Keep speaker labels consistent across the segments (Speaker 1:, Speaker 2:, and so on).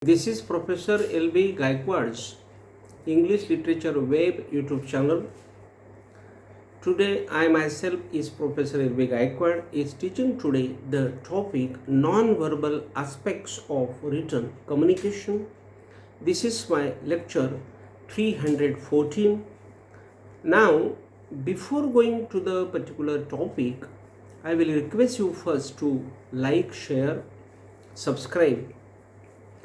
Speaker 1: This is Professor L.B.Gayakawad's English Literature Web YouTube channel. Today I myself is Professor L.B.Gayakawad is teaching today the topic non-verbal aspects of written communication. This is my lecture 314. Now before going to the particular topic, I will request you first to like, share, subscribe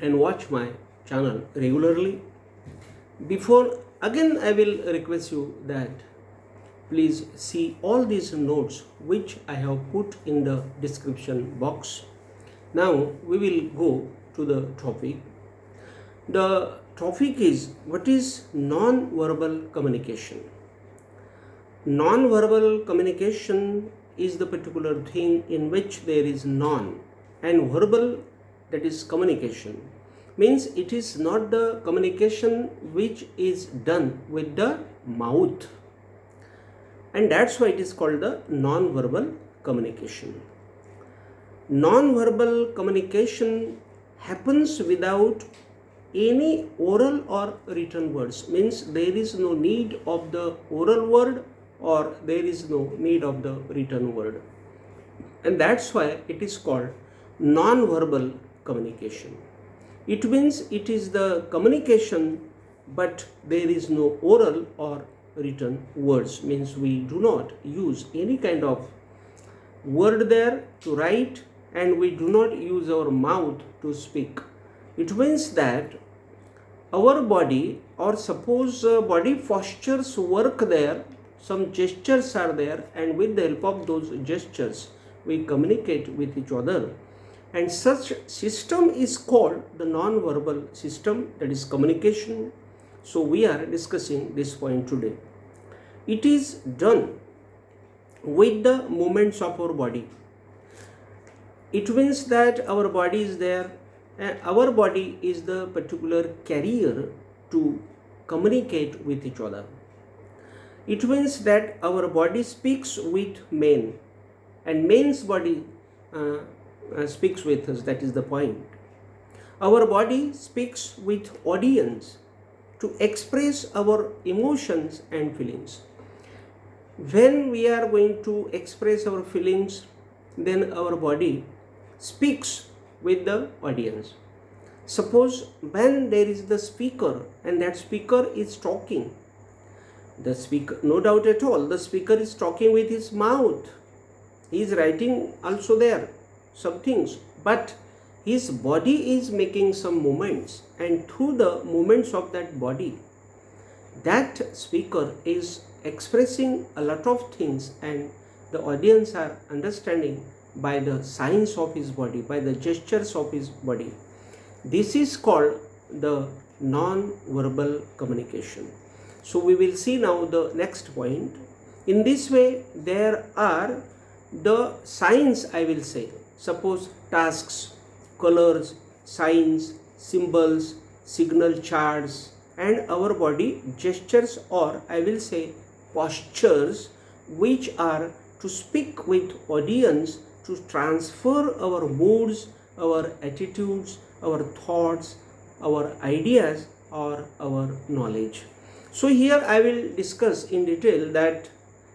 Speaker 1: and watch my channel regularly. Before again I will request you that please see all these notes which I have put in the description box. Now we will go to the topic. The topic is what is non-verbal communication. Non-verbal communication is the particular thing in which there is non, and verbal, that is communication, means it is not the communication which is done with the mouth, and that's why it is called the non-verbal communication. Non-verbal communication happens without any oral or written words, means there is no need of the oral word or there is no need of the written word, and that's why it is called non-verbal communication. It means it is the communication but there is no oral or written words, means we do not use any kind of word there to write and we do not use our mouth to speak. It means that our body, or suppose body postures work there, some gestures are there, and with the help of those gestures we communicate with each other, and such system is called the non-verbal system, that is communication. So we are discussing this point today. It is done with the movements of our body. It means that our body is there, and our body is the particular carrier to communicate with each other. It means that our body speaks with men and men's body speaks with us, that is the point. Our body speaks with audience to express our emotions and feelings. When we are going to express our feelings, then our body speaks with the audience. Suppose when there is the speaker and that speaker is talking, the speaker, no doubt at all, the speaker is talking with his mouth. He is writing also there some things, but his body is making some movements, and through the movements of that body, that speaker is expressing a lot of things, and the audience are understanding by the signs of his body, by the gestures of his body. This is called the non-verbal communication. So we will see now the next point. In this way, there are the signs, I will say. Suppose tasks, colors, signs, symbols, signal charts, and our body gestures, or I will say postures, which are to speak with audience, to transfer our moods, our attitudes, our thoughts, our ideas, or our knowledge. So here I will discuss in detail that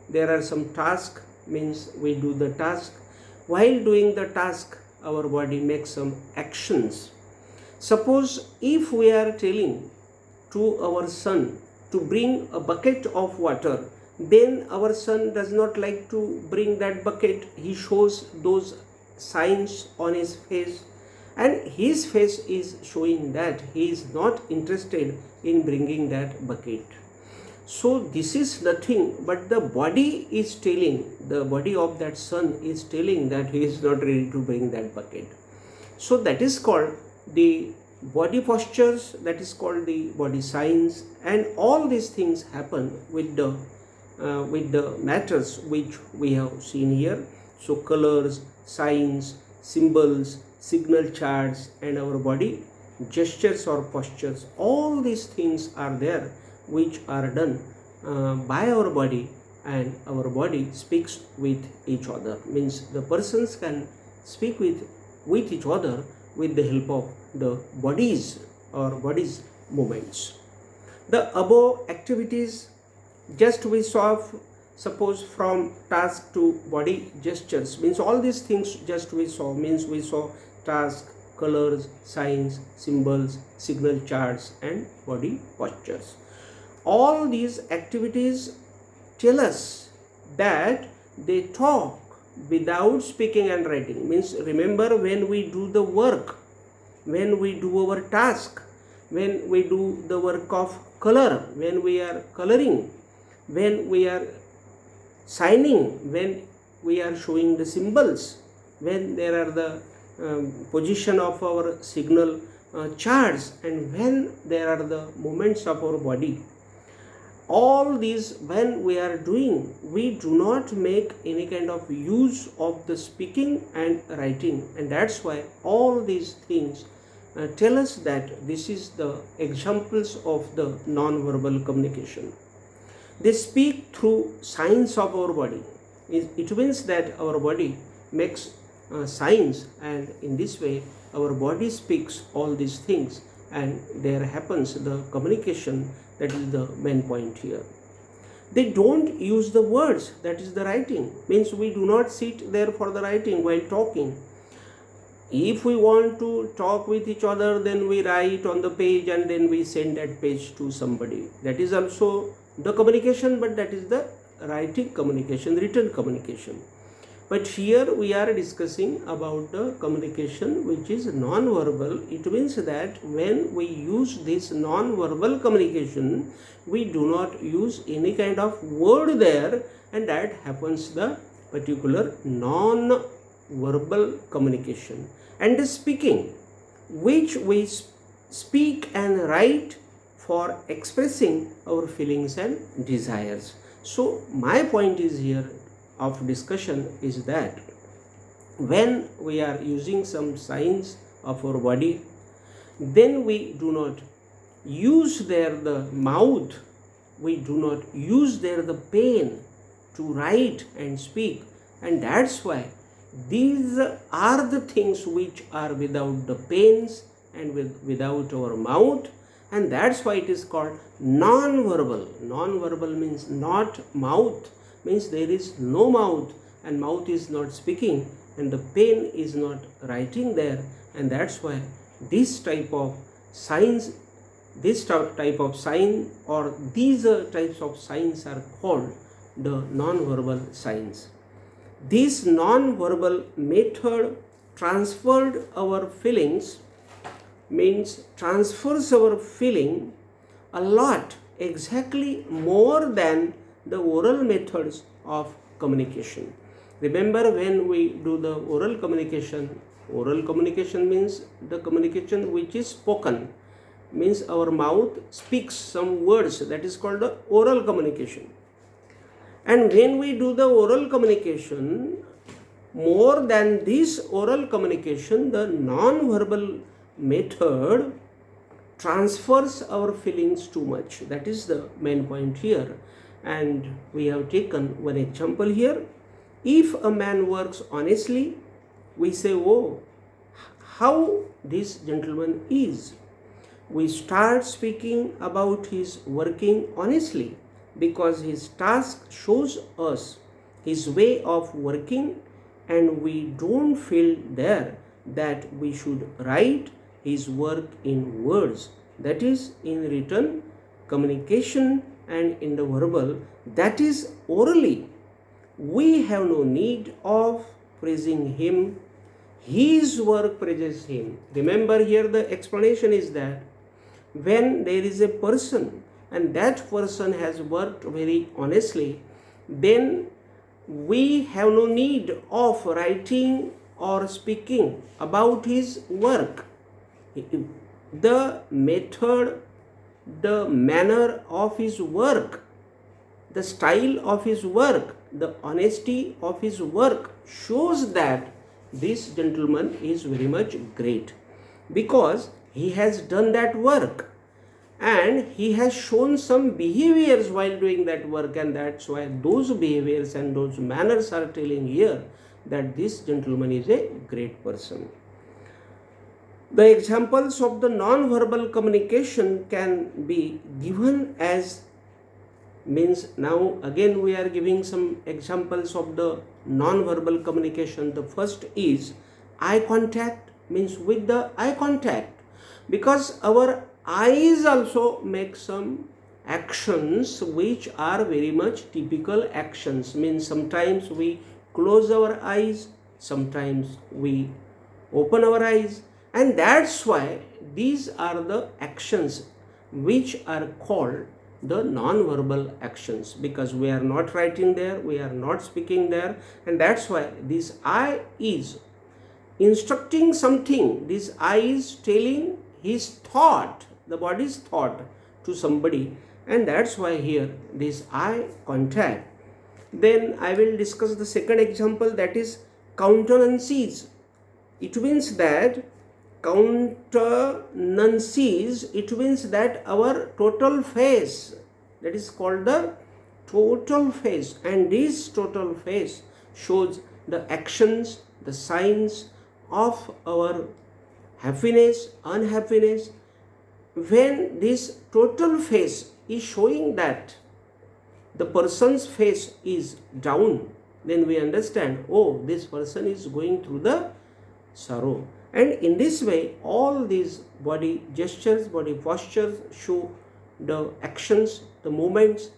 Speaker 1: there are some tasks, means we do the task. While doing the task, our body makes some actions. Suppose if we are telling to our son to bring a bucket of water, then our son does not like to bring that bucket. He shows those signs on his face, and his face is showing that he is not interested in bringing that bucket. So this is nothing but the body is telling, the body of that son is telling that he is not ready to bring that bucket. So that is called the body postures, that is called the body signs, and all these things happen with the matters which we have seen here. So colors, signs, symbols, signal charts, and our body gestures or postures, all these things are there which are done by our body, and our body speaks with each other, means the persons can speak with each other with the help of the bodies or bodies movements. The above activities just we saw, suppose from task to body gestures, means all these things just we saw, means we saw task, colors, signs, symbols, signal charts and body postures. All these activities tell us that they talk without speaking and writing. Means remember, when we do the work, when we do our task, when we do the work of color, when we are coloring, when we are signing, when we are showing the symbols, when there are the position of our signal charts, and when there are the movements of our body. All these when we are doing, we do not make any kind of use of the speaking and writing, and that's why all these things tell us that this is the examples of the non-verbal communication. They speak through signs of our body. It means that our body makes signs, and in this way our body speaks all these things, and there happens the communication. That is the main point here. They don't use the words, that is the writing. Means we do not sit there for the writing while talking. If we want to talk with each other, then we write on the page and then we send that page to somebody. That is also the communication, but that is the writing communication, written communication. But here we are discussing about the communication which is non-verbal. It means that when we use this non-verbal communication, we do not use any kind of word there, and that happens the particular non-verbal communication. And the speaking, which we speak and write for expressing our feelings and desires. So my point is here of discussion is that when we are using some signs of our body, then we do not use there the mouth, we do not use there the pen to write and speak, and that's why these are the things which are without the pens and without our mouth, and that's why it is called non-verbal. Non-verbal means not mouth, means there is no mouth, and mouth is not speaking and the pen is not writing there, and that's why this type of signs, this type of sign or these types of signs are called the non-verbal signs. This non-verbal method transferred our feelings, means transfers our feeling a lot, exactly more than the oral methods of communication. Remember, when we do the oral communication means the communication which is spoken, means our mouth speaks some words, that is called the oral communication. And when we do the oral communication, more than this oral communication, the non-verbal method transfers our feelings too much. That is the main point here. And we have taken one example here. If a man works honestly, we say, oh, how this gentleman is. We start speaking about his working honestly, because his task shows us his way of working, and we don't feel there that we should write his work in words, that is in written communication, and in the verbal, that is orally. We have no need of praising him, his work praises him. Remember, here the explanation is that when there is a person and that person has worked very honestly, then we have no need of writing or speaking about his work. The method, the manner of his work, the style of his work, the honesty of his work shows that this gentleman is very much great, because he has done that work and he has shown some behaviors while doing that work, and that's why those behaviors and those manners are telling here that this gentleman is a great person. The examples of the non-verbal communication can be given as, means now again we are giving some examples of the non-verbal communication. The first is eye contact, means with the eye contact, because our eyes also make some actions which are very much typical actions, means sometimes we close our eyes, sometimes we open our eyes, and that's why these are the actions which are called the non-verbal actions, because we are not writing there, we are not speaking there, and that's why this eye is instructing something. This eye is telling his thought, the body's thought to somebody, and that's why here this eye contact. Then I will discuss the second example, that is countenances. It means that countenances, it means that our total face, that is called the total face, and this total face shows the actions, the signs of our happiness, unhappiness. When this total face is showing that the person's face is down, then we understand, oh, this person is going through the sorrow. And in this way, all these body gestures, body postures show the actions, the movements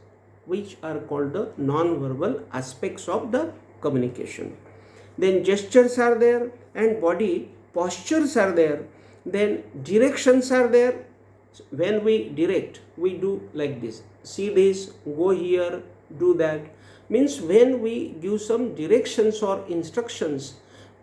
Speaker 1: which are called the non-verbal aspects of the communication. Then gestures are there and body postures are there. Then directions are there. When we direct, we do like this, see this, go here, do that. Means when we give some directions or instructions,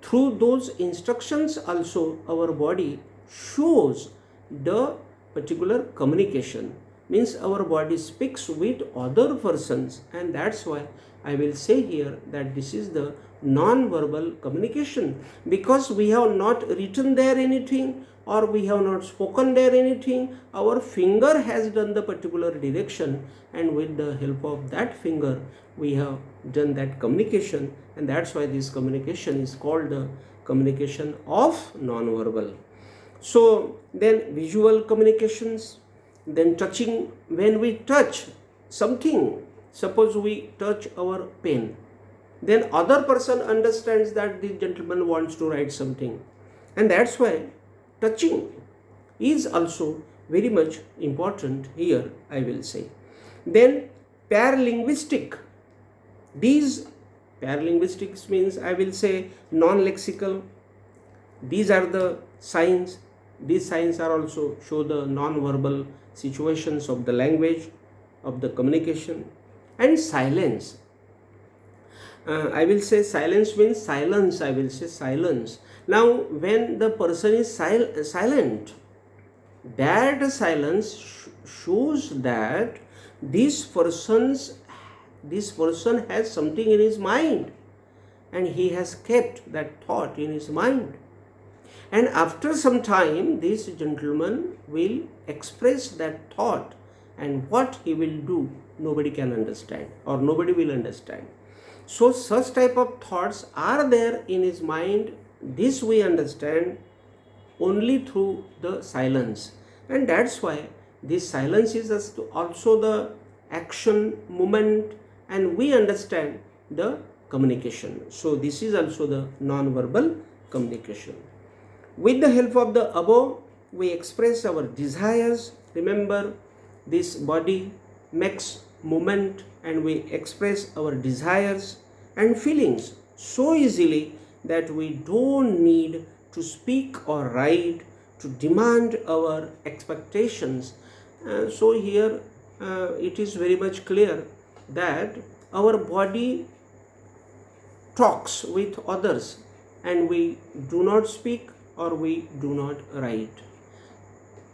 Speaker 1: through those instructions also our body shows the particular communication, means our body speaks with other persons, and that's why I will say here that this is the non-verbal communication, because we have not written there anything or we have not spoken there anything. Our finger has done the particular direction, and with the help of that finger we have done that communication, and that's why this communication is called the communication of non-verbal. So then visual communications, then touching. When we touch something, suppose we touch our pen, then other person understands that this gentleman wants to write something, and that's why touching is also very much important here, I will say. Then paralinguistic. These paralinguistics means, I will say, non-lexical. These are the signs. These signs are also show the non-verbal situations of the language, of the communication. And silence. I will say silence means silence. I will say silence. Now, when the person is silent, that silence shows that this person has something in his mind, and he has kept that thought in his mind. And after some time, this gentleman will express that thought, and what he will do, nobody can understand or nobody will understand. So such type of thoughts are there in his mind. This we understand only through the silence, and that's why this silence is also the action, movement, and we understand the communication. So this is also the non-verbal communication. With the help of the above, we express our desires. Remember, this body makes movement and we express our desires and feelings so easily that we don't need to speak or write to demand our expectations. So here it is very much clear that our body talks with others and we do not speak or we do not write.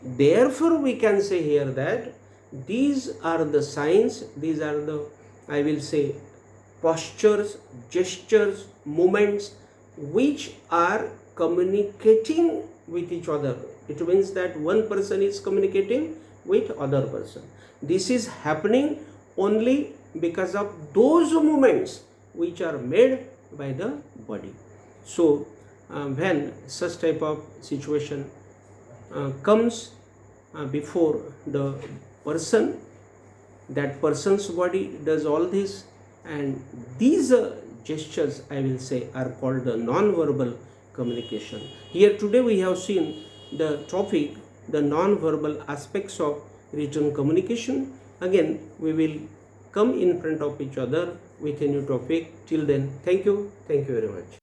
Speaker 1: Therefore, we can say here that these are the signs, these are the, I will say, postures, gestures, movements which are communicating with each other. It means that one person is communicating with other person. This is happening only because of those movements which are made by the body. So when such type of situation comes before the person, that person's body does all this, and these gestures, I will say, are called the non-verbal communication. Here today we have seen the topic, the non-verbal aspects of written communication. Again we will come in front of each other with a new topic. Till then, thank you very much.